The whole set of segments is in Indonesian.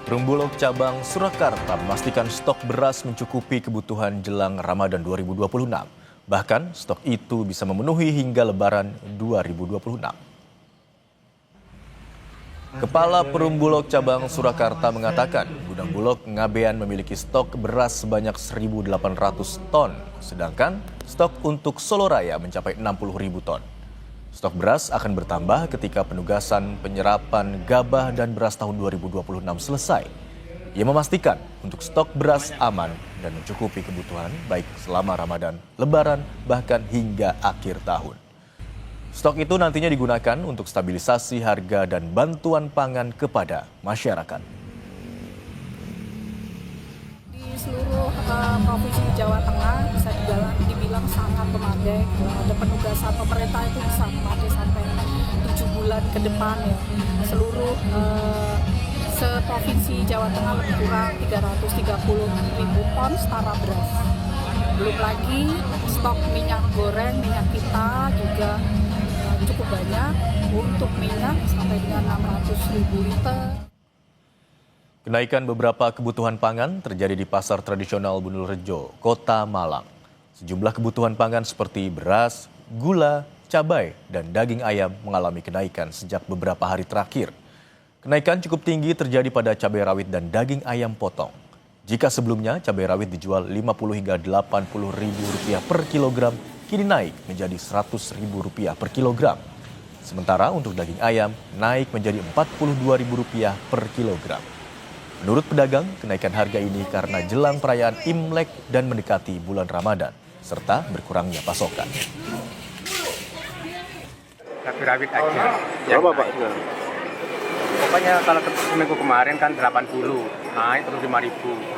Perumbulok cabang Surakarta memastikan stok beras mencukupi kebutuhan jelang Ramadan 2026. Bahkan stok itu bisa memenuhi hingga Lebaran 2026. Kepala Perumbulok cabang Surakarta mengatakan gudang Bulog Ngabean memiliki stok beras sebanyak 1.800 ton, sedangkan stok untuk Solo Raya mencapai 60.000 ton. Stok beras akan bertambah ketika penugasan penyerapan gabah dan beras tahun 2026 selesai. Ia memastikan untuk stok beras aman dan mencukupi kebutuhan baik selama Ramadan, Lebaran, bahkan hingga akhir tahun. Stok itu nantinya digunakan untuk stabilisasi harga dan bantuan pangan kepada masyarakat. Di seluruh provinsi Jawa Tengah bisa dibilang sangat memadai. Ada penugasan pemerintah itu bisa memadai sampai 7 bulan ke depan ya. Seluruh seprovinsi Jawa Tengah lebih kurang 330.000 ton setara beras. Belum lagi stok minyak goreng, minyak kita juga cukup banyak, untuk minyak sampai dengan 600.000 liter. Kenaikan beberapa kebutuhan pangan terjadi di Pasar Tradisional Bundulrejo, Kota Malang. Sejumlah kebutuhan pangan seperti beras, gula, cabai, dan daging ayam mengalami kenaikan sejak beberapa hari terakhir. Kenaikan cukup tinggi terjadi pada cabai rawit dan daging ayam potong. Jika sebelumnya cabai rawit dijual Rp50 hingga Rp80.000 per kilogram, kini naik menjadi Rp100.000 per kilogram. Sementara untuk daging ayam naik menjadi Rp42.000 per kilogram. Menurut pedagang, kenaikan harga ini karena jelang perayaan Imlek dan mendekati bulan Ramadan, serta berkurangnya pasokan. Cabai rawit aja. Berapa Pak? Pokoknya kalau seminggu kemarin kan 80, naik terus 5.000.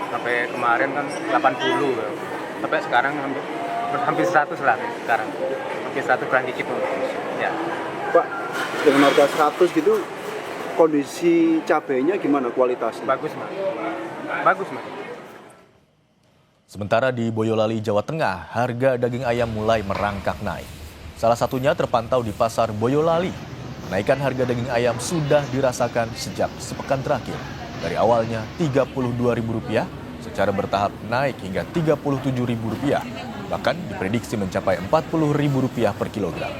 Sampai kemarin kan 80. Sampai sekarang hampir 100 lah sekarang. Hampir 100 kurang dikit. Ya. Pak, dengan harga 100 gitu, kondisi cabainya gimana kualitasnya? Bagus, Mas. Bagus, Mas. Sementara di Boyolali, Jawa Tengah, harga daging ayam mulai merangkak naik. Salah satunya terpantau di Pasar Boyolali. Kenaikan harga daging ayam sudah dirasakan sejak sepekan terakhir. Dari awalnya Rp32.000, secara bertahap naik hingga Rp37.000. Bahkan diprediksi mencapai Rp40.000 per kilogram.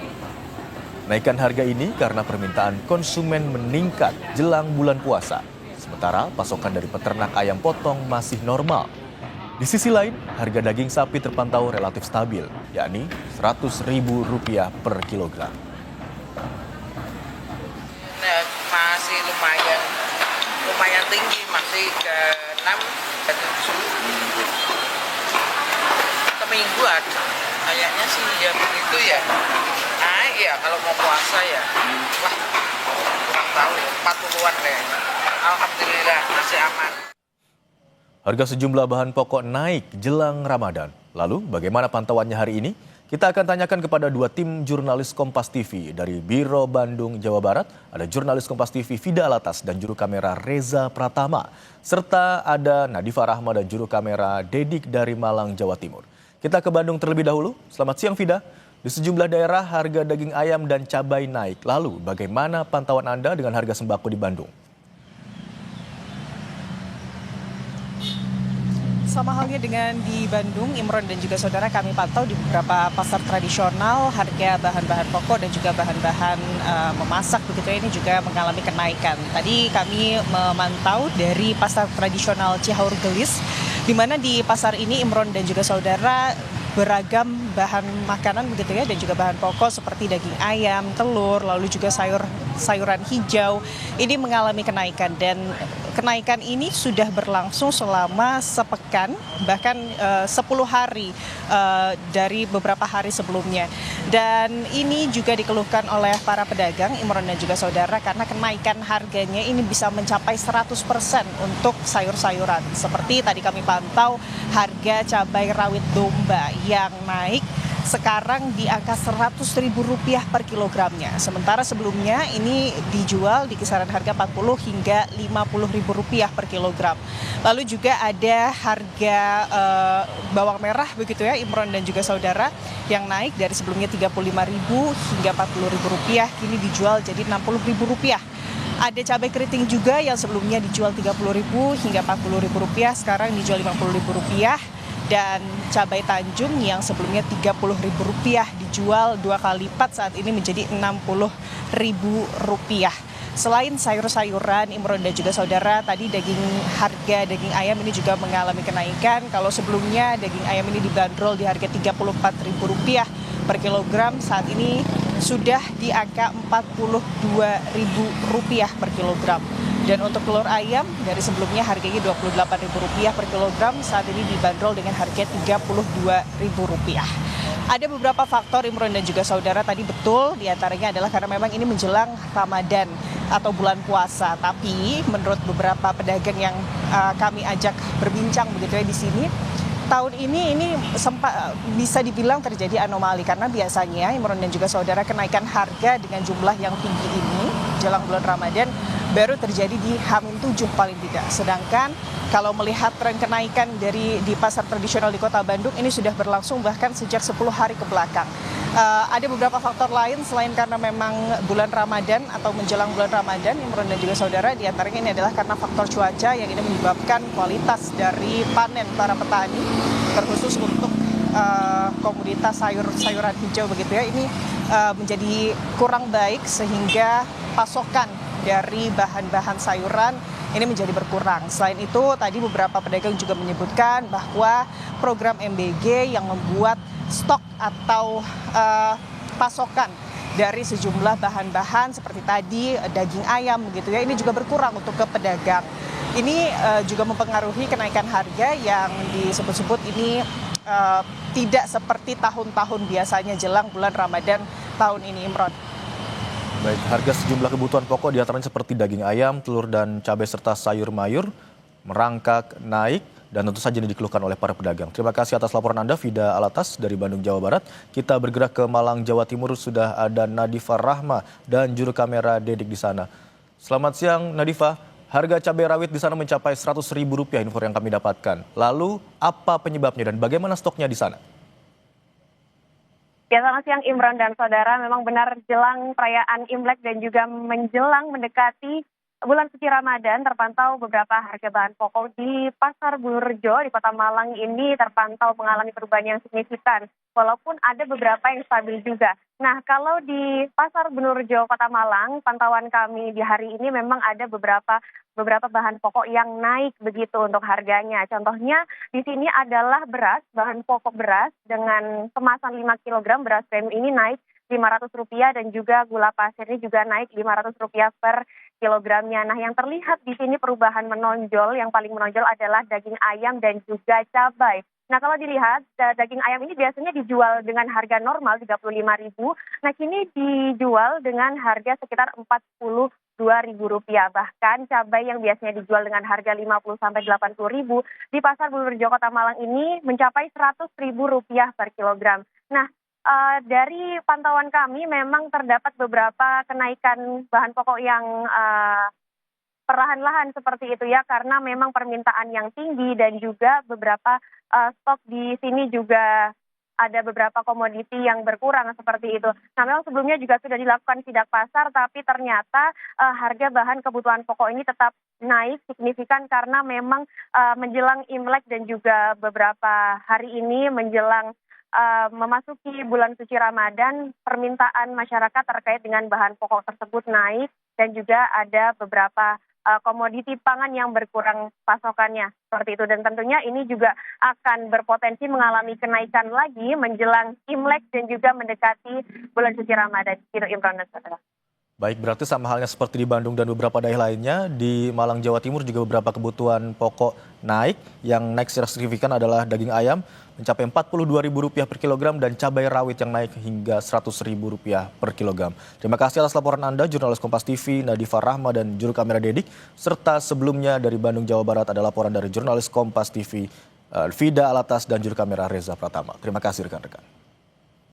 Kenaikan harga ini karena permintaan konsumen meningkat jelang bulan puasa. Sementara pasokan dari peternak ayam potong masih normal. Di sisi lain, harga daging sapi terpantau relatif stabil, yakni Rp100.000 per kilogram. Masih lumayan tinggi, masih ke 6 ke 7 seminggu ada. Kayaknya sih ya begitu ya. Naik ya kalau mau puasa ya. Wah, kurang tahu 40-an kayaknya. Alhamdulillah masih aman. Harga sejumlah bahan pokok naik jelang Ramadan. Lalu bagaimana pantauannya hari ini? Kita akan tanyakan kepada dua tim jurnalis Kompas TV dari Biro Bandung, Jawa Barat. Ada jurnalis Kompas TV Vida Alatas dan juru kamera Reza Pratama. Serta ada Nadifa Rahma dan juru kamera Dedik dari Malang, Jawa Timur. Kita ke Bandung terlebih dahulu. Selamat siang Vida. Di sejumlah daerah harga daging ayam dan cabai naik. Lalu bagaimana pantauan Anda dengan harga sembako di Bandung? Sama halnya dengan di Bandung, Imron dan juga saudara, kami pantau di beberapa pasar tradisional harga bahan-bahan pokok dan juga bahan-bahan memasak begitu ya, ini juga mengalami kenaikan. Tadi kami memantau dari pasar tradisional Cihaur Gelis, di mana di pasar ini Imron dan juga saudara beragam bahan makanan begitu ya, dan juga bahan pokok seperti daging ayam, telur, lalu juga sayuran hijau ini mengalami kenaikan, dan kenaikan ini sudah berlangsung selama sepekan, bahkan 10 hari dari beberapa hari sebelumnya. Dan ini juga dikeluhkan oleh para pedagang, Imron dan juga saudara, karena kenaikan harganya ini bisa mencapai 100% untuk sayur-sayuran. Seperti tadi kami pantau harga cabai rawit domba yang naik sekarang di angka Rp100.000 per kilogramnya. Sementara sebelumnya ini dijual di kisaran harga Rp40 hingga Rp50.000 per kilogram. Lalu juga ada harga bawang merah begitu ya, Imron dan juga saudara, yang naik dari sebelumnya Rp35.000 hingga Rp40.000, kini dijual jadi Rp60.000 Ada cabai keriting juga yang sebelumnya dijual Rp30.000 hingga Rp40.000, sekarang dijual Rp50.000. Dan cabai Tanjung yang sebelumnya Rp30.000 dijual 2 kali lipat saat ini menjadi Rp60.000. Selain sayur-sayuran, Imron dan juga saudara, tadi harga daging ayam ini juga mengalami kenaikan. Kalau sebelumnya daging ayam ini dibanderol di harga Rp34.000 per kilogram, saat ini sudah di angka Rp42.000 per kilogram. Dan untuk telur ayam dari sebelumnya harganya Rp28.000 per kilogram, saat ini dibanderol dengan harga Rp32.000. Ada beberapa faktor Imron dan juga saudara, tadi betul diantaranya adalah karena memang ini menjelang Ramadan atau bulan puasa. Tapi menurut beberapa pedagang yang kami ajak berbincang begitu ya di sini, tahun ini sempat bisa dibilang terjadi anomali karena biasanya Imron dan juga saudara kenaikan harga dengan jumlah yang tinggi ini jelang bulan Ramadan baru terjadi di H-7 paling tidak. Sedangkan kalau melihat tren kenaikan di pasar tradisional di Kota Bandung ini sudah berlangsung bahkan sejak 10 hari ke belakang. Ada beberapa faktor lain selain karena memang bulan Ramadan atau menjelang bulan Ramadan, Imron dan juga saudara, diantaranya ini adalah karena faktor cuaca yang ini menyebabkan kualitas dari panen para petani, terkhusus untuk komoditas sayuran hijau begitu ya, ini menjadi kurang baik sehingga pasokan dari bahan-bahan sayuran ini menjadi berkurang. Selain itu, tadi beberapa pedagang juga menyebutkan bahwa program MBG yang membuat stok atau pasokan dari sejumlah bahan-bahan seperti tadi daging ayam begitu ya, ini juga berkurang untuk ke pedagang. Ini juga mempengaruhi kenaikan harga yang disebut-sebut ini tidak seperti tahun-tahun biasanya jelang bulan Ramadan tahun ini, Imron. Baik, harga sejumlah kebutuhan pokok diantaranya seperti daging ayam, telur dan cabai serta sayur mayur merangkak naik dan tentu saja ini dikeluhkan oleh para pedagang. Terima kasih atas laporan Anda, Vida Alatas dari Bandung, Jawa Barat. Kita bergerak ke Malang, Jawa Timur, sudah ada Nadifa Rahma dan juru kamera Dedik di sana. Selamat siang Nadifa, harga cabai rawit di sana mencapai Rp100.000 info yang kami dapatkan. Lalu apa penyebabnya dan bagaimana stoknya di sana? Ya, selamat siang Imron dan saudara. Memang benar jelang perayaan Imlek dan juga menjelang mendekati bulan suci Ramadan, terpantau beberapa harga bahan pokok di Pasar Bulurjo di Kota Malang ini terpantau mengalami perubahan yang signifikan. Walaupun ada beberapa yang stabil juga. Nah, kalau di Pasar Bulurjo Kota Malang, pantauan kami di hari ini memang ada beberapa bahan pokok yang naik begitu untuk harganya. Contohnya di sini adalah beras, bahan pokok beras dengan kemasan 5 kg beras premium ini naik Rp500 dan juga gula pasir ini juga naik Rp500 per kilogramnya. Nah, yang terlihat di sini perubahan menonjol, yang paling menonjol adalah daging ayam dan juga cabai. Nah, kalau dilihat daging ayam ini biasanya dijual dengan harga normal Rp35.000. Nah, kini dijual dengan harga sekitar Rp42.000. Bahkan cabai yang biasanya dijual dengan harga Rp50.000 sampai Rp80.000 di Pasar Bulurjo Kota Malang ini mencapai Rp100.000 per kilogram. Nah, dari pantauan kami memang terdapat beberapa kenaikan bahan pokok yang perlahan-lahan seperti itu ya, karena memang permintaan yang tinggi dan juga beberapa stok di sini juga ada beberapa komoditi yang berkurang seperti itu. Nah, memang sebelumnya juga sudah dilakukan sidak pasar, tapi ternyata harga bahan kebutuhan pokok ini tetap naik signifikan karena memang menjelang Imlek dan juga beberapa hari ini menjelang memasuki bulan suci Ramadan, permintaan masyarakat terkait dengan bahan pokok tersebut naik dan juga ada beberapa komoditi pangan yang berkurang pasokannya seperti itu, dan tentunya ini juga akan berpotensi mengalami kenaikan lagi menjelang Imlek dan juga mendekati bulan suci Ramadan. Gitu, Imron dan saudara. Baik, berarti sama halnya seperti di Bandung dan beberapa daerah lainnya, di Malang, Jawa Timur juga beberapa kebutuhan pokok naik. Yang naik secara signifikan adalah daging ayam mencapai Rp42.000 per kilogram dan cabai rawit yang naik hingga Rp100.000 per kilogram. Terima kasih atas laporan Anda, jurnalis Kompas TV Nadifa Rahma dan juru kamera Dedik. Serta sebelumnya dari Bandung, Jawa Barat ada laporan dari jurnalis Kompas TV Vida Alatas dan juru kamera Reza Pratama. Terima kasih rekan-rekan.